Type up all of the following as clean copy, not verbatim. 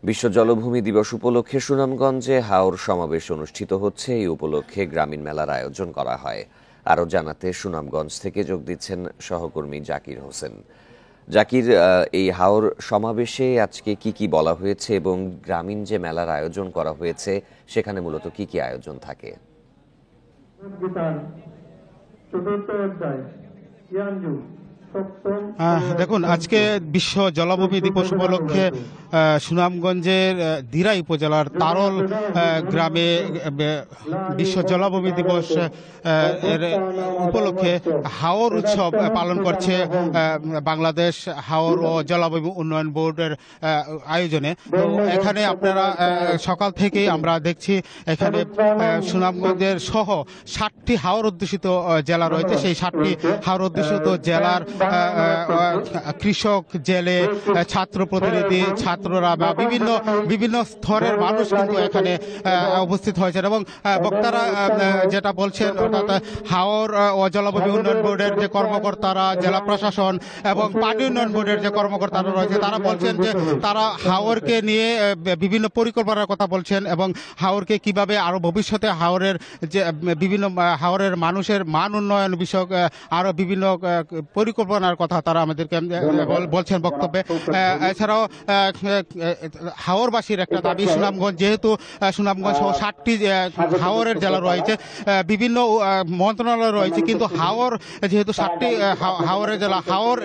বিশ্ব জলভূমি দিবস উপলক্ষে সুনামগঞ্জে হাওর সমাবেশ অনুষ্ঠিত হচ্ছে। এই উপলক্ষে গ্রামীণ মেলার আয়োজন করা হয়। আরও জানাতে সুনামগঞ্জ থেকে যোগ দিচ্ছেন সহকর্মী জাকির হোসেন। জাকির, এই হাওর সমাবেশে আজকে কি কি বলা হয়েছে এবং গ্রামীণ যে মেলার আয়োজন করা হয়েছে সেখানে মূলত কি কি আয়োজন থাকে? দেখুন, আজকে বিশ্ব জলাভূমি দিবস উপলক্ষে সুনামগঞ্জের দিরাই উপজেলার তারল গ্রামে বিশ্ব জলাভূমি দিবস এর উপলক্ষে হাওর উৎসব পালন করছে বাংলাদেশ হাওর ও জলাভূমি উন্নয়ন বোর্ডের আয়োজনে। তো এখানে আপনারা সকাল থেকেই আমরা দেখছি এখানে সুনামগঞ্জের সহ 7টি হাওর অধ্যুষিত জেলা রয়েছে। সেই 7টি হাওর অধ্যুষিত জেলার কৃষক, জেলে, ছাত্র প্রতিনিধি, ছাত্ররা বা বিভিন্ন স্তরের মানুষ কিন্তু এখানে উপস্থিত হয়েছেন এবং বক্তারা যেটা বলছেন অর্থাৎ হাওর ও জলাভূমি উন্নয়ন বোর্ডের যে কর্মকর্তারা, জেলা প্রশাসন এবং পানি উন্নয়ন বোর্ডের যে কর্মকর্তারা রয়েছে তারা বলছেন যে তারা হাওরকে নিয়ে বিভিন্ন পরিকল্পনার কথা বলছেন এবং হাওরকে কিভাবে আরো ভবিষ্যতে হাওরের যে বিভিন্ন হাওরের মানুষের মান উন্নয়ন বিষয়ক আরো বিভিন্ন পরিকল্পনার কথা তারা আমাদেরকে বলছেন বক্তব্যে। এছাড়াও হাওরবাসীর একটা দাবি, সুনামগঞ্জ যেহেতু সুনামগঞ্জ সহ 7টি হাওরের জেলা রয়েছে, বিভিন্ন মন্ত্রণালয় রয়েছে, কিন্তু হাওর যেহেতু 7টি হাওরের জেলা, হাওর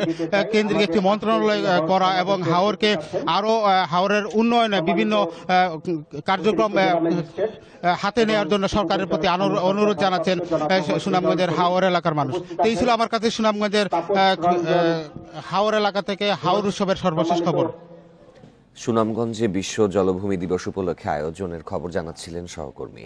কেন্দ্রিক একটি মন্ত্রণালয় করা এবং হাওরকে আরো হাওরের উন্নয়নে বিভিন্ন কার্যক্রম হাতে নেওয়ার জন্য সরকারের প্রতি অনুরোধ জানাচ্ছেন সুনামগঞ্জের হাওর এলাকার মানুষ। এই ছিল আমার কাছে সুনামগঞ্জের হাওর এলাকা থেকে হাওর উৎসবের সর্বশেষ খবর। সুনামগঞ্জে বিশ্ব জলভূমি দিবস উপলক্ষে আয়োজনের খবর জানাচ্ছিলেন সহকর্মী।